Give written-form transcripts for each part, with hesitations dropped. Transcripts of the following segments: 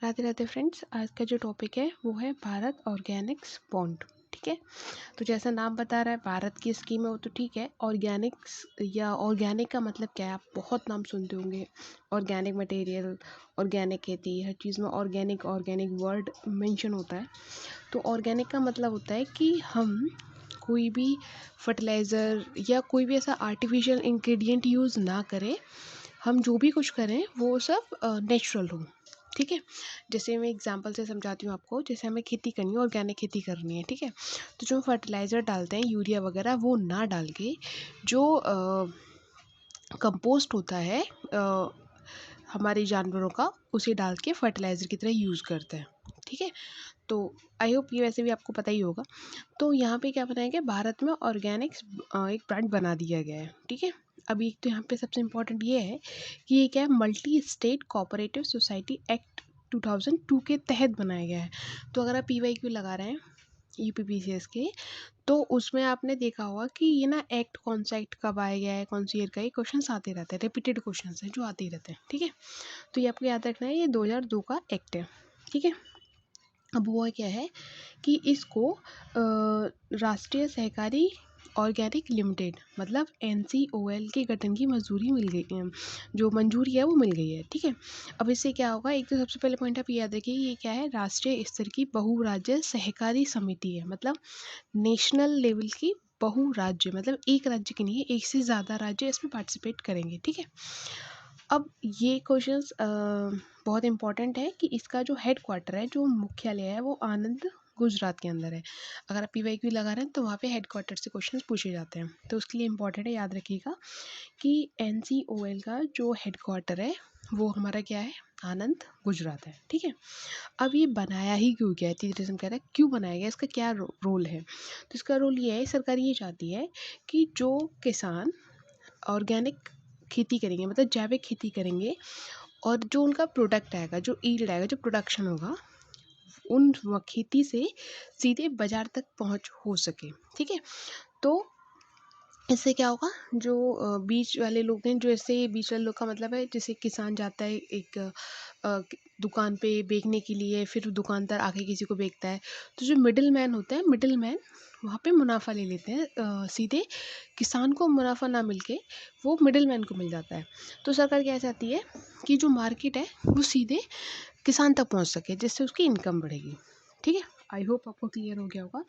Radhe Radhe friends. आज का जो टॉपिक है वो है भारत ऑर्गेनिक्स बॉन्ड। ठीक है, तो जैसा नाम बता रहा है भारत की स्कीम है वो तो ठीक है। ऑर्गेनिक्स या ऑर्गेनिक का मतलब क्या है, आप बहुत नाम सुनते होंगे। ऑर्गेनिक मटेरियल, ऑर्गेनिक खेती, हर चीज़ में ऑर्गेनिक ऑर्गेनिक वर्ड मेंशन होता है। तो ऑर्गेनिक का मतलब होता है कि हम कोई भी फर्टिलाइज़र या कोई भी ऐसा आर्टिफिशियल इंग्रेडिएंट यूज़ ना करें। हम जो भी कुछ करें वो सब नेचुरल हो। ठीक है, जैसे मैं एग्जांपल से समझाती हूँ आपको। जैसे हमें खेती करनी है, ऑर्गेनिक खेती करनी है, ठीक है। तो जो फर्टिलाइज़र डालते हैं, यूरिया वगैरह, वो ना डाल के जो कंपोस्ट होता है हमारे जानवरों का, उसे डाल के फर्टिलाइज़र की तरह यूज़ करते हैं। ठीक है, तो आई होप ये वैसे भी आपको पता ही होगा। तो यहाँ पे क्या बनाया गया, भारत में ऑर्गेनिक्स एक ब्रांड बना दिया गया है। ठीक है, अभी एक तो यहाँ पे सबसे इम्पोर्टेंट ये है कि ये क्या है, multi state cooperative society act 2002 के तहत बनाया गया है। तो अगर आप PYQ लगा रहे हैं UPPCS के, तो उसमें आपने देखा होगा कि ये ना एक्ट, कौन सा एक्ट कब आया गया है, कौन सी ईयर का, ये क्वेश्चन आते रहते हैं, रिपीटेड क्वेश्चन हैं जो आते ही रहते हैं। ठीक है, तो ये आपको याद रखना है, ये 2002 का एक्ट है। ठीक है, अब वो क्या है कि इसको राष्ट्रीय सहकारी ऑर्गेनिक लिमिटेड मतलब NCOL के गठन की मंजूरी मिल गई है, जो मंजूरी है वो मिल गई है। ठीक है, अब इससे क्या होगा, एक तो सबसे पहले पॉइंट आप याद रखिए, ये क्या है, राष्ट्रीय स्तर की बहुराज्य सहकारी समिति है। मतलब नेशनल लेवल की बहुराज्य, मतलब एक राज्य के नहीं है, एक से ज़्यादा राज्य इसमें पार्टिसिपेट करेंगे। ठीक है, अब ये क्वेश्चंस बहुत इंपॉर्टेंट है कि इसका जो हेड क्वार्टर है, जो मुख्यालय है, वो आनंद गुजरात के अंदर है। अगर आप PYQ लगा रहे हैं तो वहाँ पे हेड क्वार्टर से क्वेश्चंस पूछे जाते हैं, तो उसके लिए इंपॉर्टेंट है, याद रखिएगा कि NCOL का जो हेड क्वार्टर है वो हमारा क्या है, आनंद गुजरात है। ठीक है, अब ये बनाया ही क्यों गया है, तीसरे कह रहा है क्यों बनाया गया, इसका क्या रोल है। तो इसका रोल ये है, सरकार ये चाहती है कि जो किसान ऑर्गेनिक खेती करेंगे, मतलब जैविक खेती करेंगे, और जो उनका प्रोडक्ट आएगा, जो ईल्ड आएगा, जो प्रोडक्शन होगा, उन खेती से सीधे बाजार तक पहुंच हो सके। ठीक है, तो इससे क्या होगा, जो बीच वाले लोग हैं, जो ऐसे बीच वाले लोग का मतलब है, जैसे किसान जाता है एक दुकान पे बेचने के लिए, फिर दुकानदार आके किसी को बेचता है, तो जो मिडिल मैन होते हैं, मिडिल मैन वहाँ पे मुनाफा ले लेते हैं, सीधे किसान को मुनाफा ना मिलके वो मिडिल मैन को मिल जाता है। तो सरकार क्या चाहती है कि जो मार्केट है वो सीधे किसान तक पहुँच सके, जिससे उसकी इनकम बढ़ेगी। ठीक है, आई होप आपको क्लियर हो गया होगा।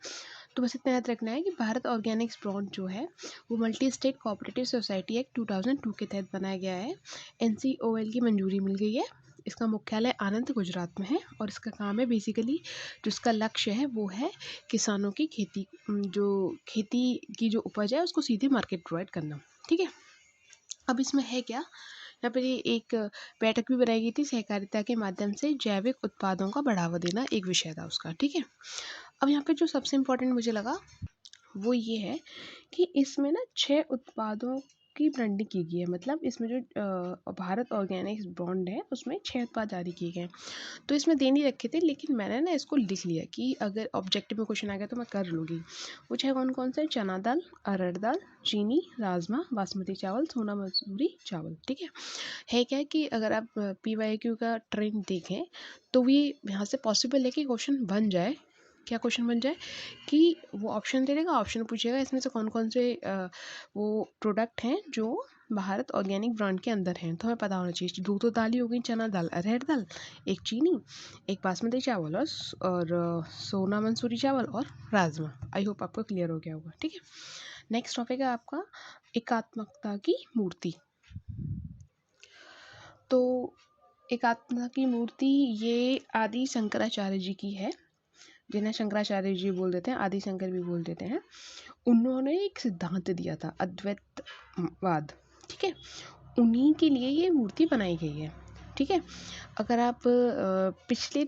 तो बस इतना याद रखना है कि भारत ऑर्गेनिक्स बॉन्ड जो है वो multi state cooperative society act 2002 के तहत बनाया गया है। NCOL की मंजूरी मिल गई है। इसका मुख्यालय आनंद गुजरात में है, और इसका काम है बेसिकली, जो इसका लक्ष्य है वो है किसानों की खेती, जो खेती की जो उपज है उसको सीधे मार्केट प्रोवाइड करना। ठीक है, अब इसमें है क्या, यहाँ पर एक बैठक भी बनाई गई थी, सहकारिता के माध्यम से जैविक उत्पादों का बढ़ावा देना एक विषय था उसका। ठीक है, अब यहाँ पे जो सबसे इम्पोर्टेंट मुझे लगा वो ये है कि इसमें ना 6 उत्पादों की ब्रांडिंग की गई है। मतलब इसमें जो भारत ऑर्गेनिक्स बॉन्ड है उसमें 6 उत्पाद जारी किए गए हैं। तो इसमें दे नहीं रखे थे, लेकिन मैंने ना इसको लिख लिया कि अगर ऑब्जेक्टिव में क्वेश्चन आ गया तो मैं कर लूँगी। वो 6 कौन कौन से, चना दाल, अरहर दाल, चीनी, राजमा, बासमती चावल, सोना मसूरी चावल। ठीक है क्या कि अगर आप PYQ का ट्रेंड देखें तो ये यहाँ से पॉसिबल है कि क्वेश्चन बन जाए। क्या क्वेश्चन बन जाए कि वो ऑप्शन दे देगा, ऑप्शन पूछेगा इसमें से कौन कौन से वो प्रोडक्ट हैं जो भारत ऑर्गेनिक ब्रांड के अंदर हैं। तो हमें पता होना चाहिए, दो तो दाल ही हो गई, चना दाल, अरहर दाल, एक चीनी, एक बासमती चावल, और सोना मंसूरी चावल और राजमा। आई होप आपको क्लियर हो गया होगा। ठीक है, नेक्स्ट टॉपिक है आपका एकात्मकता की मूर्ति। तो एकात्मता की मूर्ति ये आदि शंकराचार्य जी की है, जिन्हें शंकराचार्य जी बोल देते हैं, आदि शंकर भी बोल देते हैं। उन्होंने एक सिद्धांत दिया था, अद्वैतवाद। ठीक है, उन्हीं के लिए ये मूर्ति बनाई गई है। ठीक है, अगर आप पिछले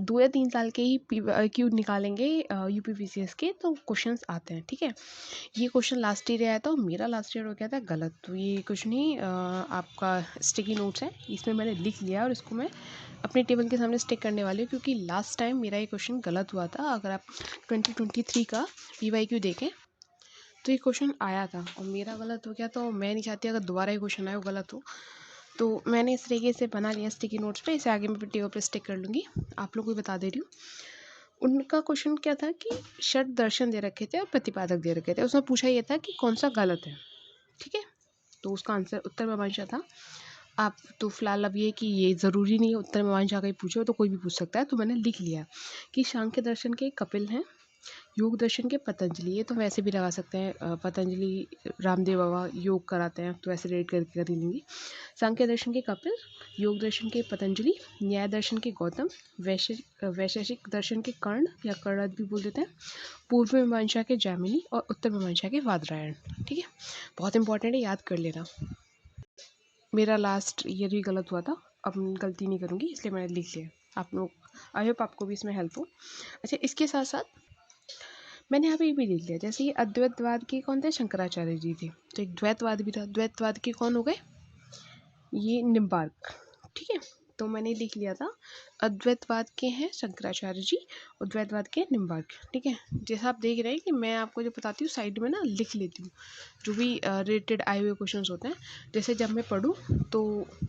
2 या 3 साल के ही PYQ निकालेंगे UPPCS के, तो क्वेश्चंस आते हैं। ठीक है, ये क्वेश्चन लास्ट ईयर आया था, मेरा लास्ट ईयर हो गया था गलत, तो ये कुछ नहीं, आपका स्टिकी नोट्स है, इसमें मैंने लिख लिया और इसको मैं अपने टेबल के सामने स्टिक करने वाली हूँ, क्योंकि लास्ट टाइम मेरा ये क्वेश्चन गलत हुआ था। अगर आप 2023 का PYQ देखें तो ये क्वेश्चन आया था और मेरा गलत हो गया, तो मैं नहीं चाहती अगर दोबारा ये क्वेश्चन आए वो गलत हो। तो मैंने इस तरीके से बना लिया स्टिकी नोट्स पे, इसे आगे मैं वीडियो पे स्टिक कर लूँगी। आप लोगों को बता दे रही हूँ, उनका क्वेश्चन क्या था कि षट दर्शन दे रखे थे और प्रतिपादक दे रखे थे। उसमें पूछा ये था कि कौन सा गलत है, ठीक है। तो उसका आंसर उत्तर मीमांसा था। आप तो फिलहाल अब ये कि ये ज़रूरी नहीं है उत्तर मीमांसा का ही पूछो, तो कोई भी पूछ सकता है। तो मैंने लिख लिया कि सांख्य दर्शन के कपिल हैं, योग दर्शन के पतंजलि, ये तो वैसे भी लगा सकते हैं, पतंजलि रामदेव बाबा योग कराते हैं तो वैसे रेड करके कर ही लेंगे। सांख्य दर्शन के कपिल, योग दर्शन के पतंजलि, न्याय दर्शन के गौतम, वैशेषिक दर्शन के कर्ण या कर्णद भी बोल देते हैं, पूर्व मीमांसा के जैमिनी और उत्तर मीमांसा के वादरायण, ठीक है। बहुत इंपॉर्टेंट है, याद कर लेना। मेरा लास्ट ईयर ही गलत हुआ था, अब गलती नहीं करूँगी, इसलिए मैंने लिख लिया। आप लोग, आई होप आपको भी इसमें हेल्प हो। अच्छा, इसके साथ साथ मैंने यहाँ पे ये भी लिख लिया, जैसे ये अद्वैतवाद के कौन थे, शंकराचार्य जी थे। तो एक द्वैतवाद भी था, द्वैतवाद के कौन हो गए, ये निम्बार्क, ठीक है। तो मैंने लिख लिया था अद्वैतवाद के हैं शंकराचार्य जी और द्वैतवाद के निम्बार्क, ठीक है। जैसा आप देख रहे हैं कि मैं आपको जो बताती हूँ साइड में ना लिख लेती हूँ, जो भी रिलेटेड आए हुए क्वेश्चंस होते हैं, जैसे जब मैं पढ़ूँ तो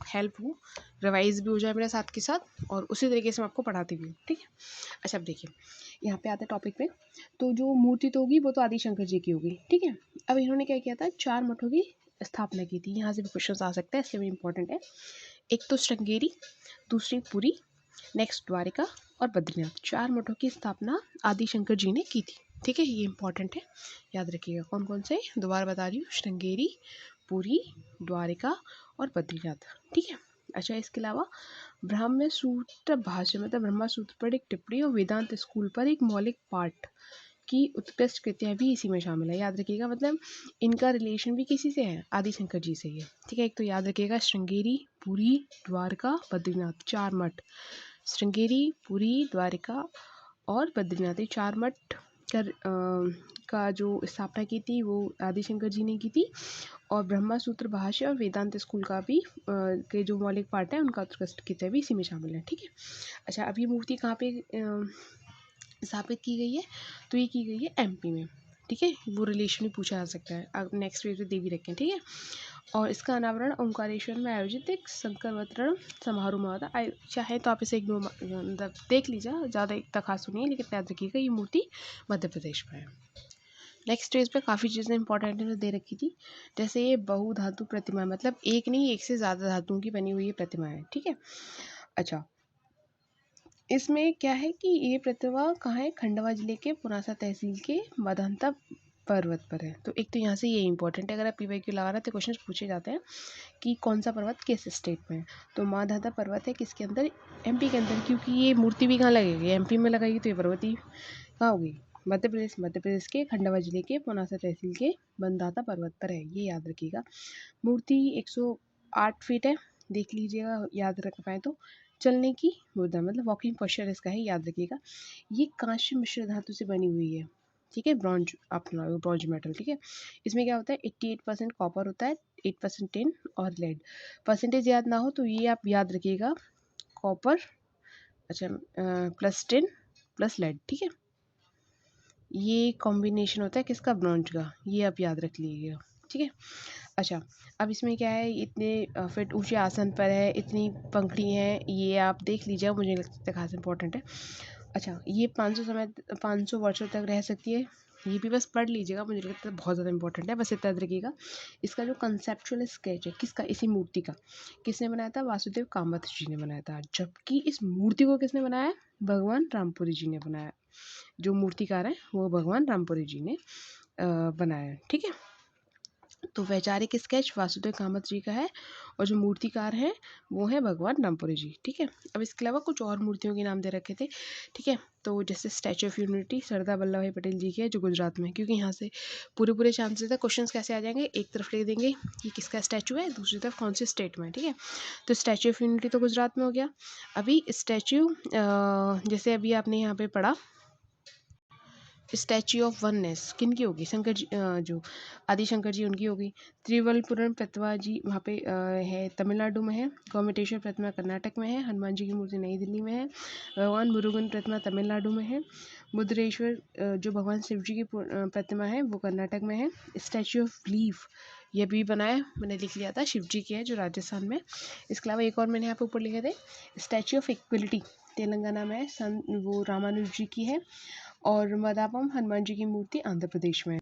हेल्प हो, रिवाइज भी हो जाए मेरे साथ के साथ, और उसी तरीके से मैं आपको पढ़ाती भी हूँ, ठीक है। अच्छा, अब देखिए यहाँ पे आते हैं टॉपिक पे। तो जो मूर्ति तो होगी वो तो आदि शंकर जी की होगी, ठीक है। अब इन्होंने क्या किया था, 4 मठों की स्थापना की थी। यहाँ से भी क्वेश्चन आ सकता है, इसलिए भी इंपॉर्टेंट है। एक तो श्रृंगेरी, दूसरी पुरी, नेक्स्ट द्वारिका और बद्रीनाथ। 4 मठों की स्थापना आदि शंकर जी ने की थी, ठीक है। ये इंपॉर्टेंट है, याद रखिएगा। कौन कौन से, दोबारा बता रही हूँ, श्रृंगेरी, पुरी, द्वारिका और बद्रीनाथ, ठीक है। अच्छा, इसके अलावा ब्रह्म सूत्र भाष्य मतलब ब्रह्मा सूत्र पर एक टिप्पणी और वेदांत स्कूल पर एक मौलिक पाठ की उत्कृष्ट कृतियाँ भी इसी में शामिल है, याद रखिएगा। मतलब इनका रिलेशन भी किसी से है, आदि शंकर जी से ही है, ठीक है। एक तो याद रखिएगा, श्रृंगेरी, पुरी, द्वारका, बद्रीनाथ, 4 मठ। श्रृंगेरी, पुरी, द्वारिका और बद्रीनाथ, ये 4 मठ का जो स्थापना की थी वो आदि शंकर जी ने की थी। और ब्रह्मा सूत्र भाष्य और वेदांत स्कूल का भी के जो मौलिक पाठ है उनका उत्कृष्ट कृतियाँ भी इसी में शामिल है, ठीक है। अच्छा, अब ये मूर्ति कहाँ पे स्थापित की गई है, तो ये की गई है एमपी में, ठीक है। वो रिलेशन भी पूछा जा सकता है, अब नेक्स्ट पेज पे दे भी रखें, ठीक है। और इसका अनावरण ओंकारेश्वर में आयोजित एक संकरवतरण समारोह में होता है। चाहे तो आप इसे इग्नोर मतलब देख लीजिए, ज़्यादा इतना खास सुनिए, लेकिन याद रखिएगा ये मूर्ति मध्य प्रदेश में है। नेक्स्ट पेज पे काफ़ी चीज़ें इंपॉर्टेंट दे रखी थी, जैसे ये बहुधातु प्रतिमा, मतलब एक नहीं, एक से ज़्यादा धातुओं की बनी हुई ये प्रतिमा है, ठीक है। अच्छा, इसमें क्या है कि ये प्रतिमा कहाँ है, खंडवा जिले के पुनासा तहसील के मदंता पर्वत पर है। तो एक तो यहाँ से ये इंपॉर्टेंट है, अगर आप PYQ लगा रहे हैं तो क्वेश्चन पूछे जाते हैं कि कौन सा पर्वत किस स्टेट में है। तो माधाता पर्वत है किसके अंदर, MP के अंदर, क्योंकि ये मूर्ति भी कहाँ लगेगी, MP में लगाएगी, तो ये पर्वत ही कहाँ होगी, मध्य प्रदेश। मध्य प्रदेश के खंडवा जिले के पुनासा तहसील के बनदाता पर्वत पर है, ये याद रखिएगा। मूर्ति 108 फीट है, देख लीजिएगा याद रख पाए तो। चलने की मुद्रा मतलब वॉकिंग पोस्चर इसका है, याद रखिएगा। ये कांस्य मिश्र धातु से बनी हुई है, ठीक है, ब्रॉन्ज अपना ब्रॉन्ज मेटल, ठीक है। इसमें क्या होता है, 88% कॉपर होता है, 8% टिन और लेड। परसेंटेज याद ना हो तो ये आप याद रखिएगा, कॉपर, अच्छा प्लस टिन प्लस लेड, ठीक है। ये कॉम्बिनेशन होता है किसका, ब्रॉन्ज का, ये आप याद रख लीजिएगा, ठीक है। अच्छा, अब इसमें क्या है, इतने फिट ऊंचे आसन पर है, इतनी पंखड़ी हैं, ये आप देख लीजिए, मुझे लगता है खास इंपॉर्टेंट है। अच्छा, ये 500 वर्षों तक रह सकती है, ये भी बस पढ़ लीजिएगा, मुझे लगता है बहुत ज़्यादा इंपॉर्टेंट है, बस इतना याद रखिएगा। इसका जो कंसेप्चुअल स्केच है किसका, इसी मूर्ति का, किसने बनाया था, वासुदेव कामत जी ने बनाया था। जबकि इस मूर्ति को किसने बनाया है, भगवान रामपुरी जी ने बनाया। जो मूर्तिकार है वो भगवान रामपुरी जी ने बनाया है, ठीक है। तो वैचारिक स्केच वासुदेव कामत जी का है और जो मूर्तिकार हैं वो है भगवान रामपुरी जी, ठीक है। अब इसके अलावा कुछ और मूर्तियों के नाम दे रखे थे, ठीक है। तो जैसे statue of unity Sardar Vallabh भाई पटेल जी की है, जो गुजरात में, क्योंकि यहाँ से पूरे चांसेस है क्वेश्चन कैसे आ जाएंगे, एक तरफ लिख देंगे कि किसका स्टैचू है, दूसरी तरफ कौन से स्टेट में, ठीक है। तो स्टैचू ऑफ यूनिटी तो गुजरात में हो गया। अभी स्टैचू जैसे अभी आपने यहाँ पे पढ़ा, स्टैच्यू ऑफ वननेस किनकी होगी, शंकर जी, जो आदि शंकर जी उनकी होगी। त्रिवलपुरम प्रतिमा जी वहाँ पे है, तमिलनाडु में है। गोमटेश्वर प्रतिमा कर्नाटक में है। हनुमान जी की मूर्ति नई दिल्ली में है। भगवान मुरुगन प्रतिमा तमिलनाडु में है। मुद्रेश्वर जो भगवान शिव जी की प्रतिमा है वो कर्नाटक में है। स्टैच्यू ऑफ बिलीफ ये भी बनाया मैंने लिख लिया था, शिव जी की है जो राजस्थान में। इसके अलावा एक और मैंने यहाँ पे ऊपर लिखे थे, स्टैच्यू ऑफ इक्वलिटी तेलंगाना में है, सन वो रामानुज जी की है। और मदापम हनुमान जी की मूर्ति आंध्र प्रदेश में है।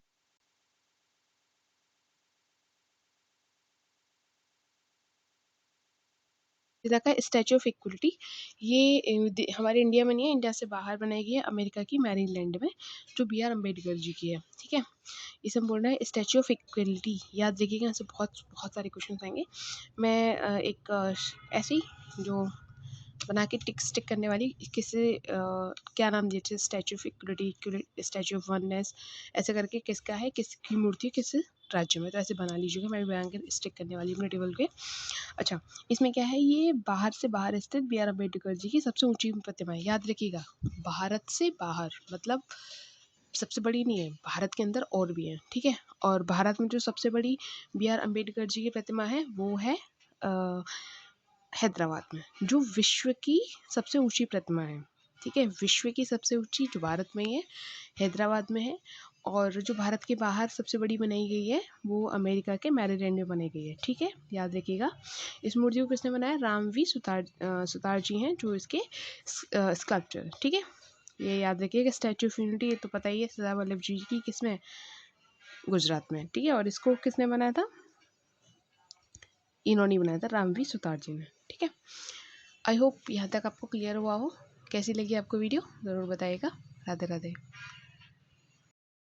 का स्टैचू ऑफ इक्वलिटी, ये हमारे इंडिया में नहीं है, इंडिया से बाहर बनाई गई है, अमेरिका की मैरीलैंड में, जो बी आर अम्बेडकर जी की है। ठीक है, इसे हम बोल रहे हैं स्टैचू ऑफ इक्वलिटी। याद रखिएगा, यहाँ से बहुत बहुत सारे क्वेश्चन आएंगे। मैं एक ऐसे ही जो बना के टिक स्टिक करने वाली, किसे क्या नाम दिए थे, statue of equality, statue of oneness, ऐसे करके किसका है, किसकी मूर्ति किस राज्य में, तो ऐसे बना लीजिएगा। मैं भी बना के स्टिक करने वाली हूँ अपने टेबल पे। अच्छा, इसमें क्या है, ये बाहर से बाहर स्थित बी आर अम्बेडकर जी की सबसे ऊंची प्रतिमा है। याद रखिएगा, भारत से बाहर मतलब सबसे बड़ी नहीं है, भारत के अंदर और भी है। ठीक है, और भारत में जो सबसे बड़ी बी आर अम्बेडकर जी की प्रतिमा है वो है हैदराबाद में, जो विश्व की सबसे ऊंची प्रतिमा है। ठीक है, विश्व की सबसे ऊंची जो भारत में ही है, हैदराबाद में है। और जो भारत के बाहर सबसे बड़ी बनाई गई है वो अमेरिका के मैरीलैंड में बनाई गई है। ठीक है, याद रखिएगा। इस मूर्ति को किसने बनाया, रामवी सुतार जी हैं जो इसके स्कल्पचर। ठीक है, ये याद रखिएगा। स्टैचू ऑफ यूनिटी ये तो पता ही है, सरदार वल्लभ जी की किसमें, गुजरात में। ठीक है, और इसको किसने बनाया था, इन्होंने बनाया था, रामवी सुतार जी ने। ठीक है, आई होप यहाँ तक आपको क्लियर हुआ हो। कैसी लगी आपको वीडियो ज़रूर बताइएगा। राधे राधे।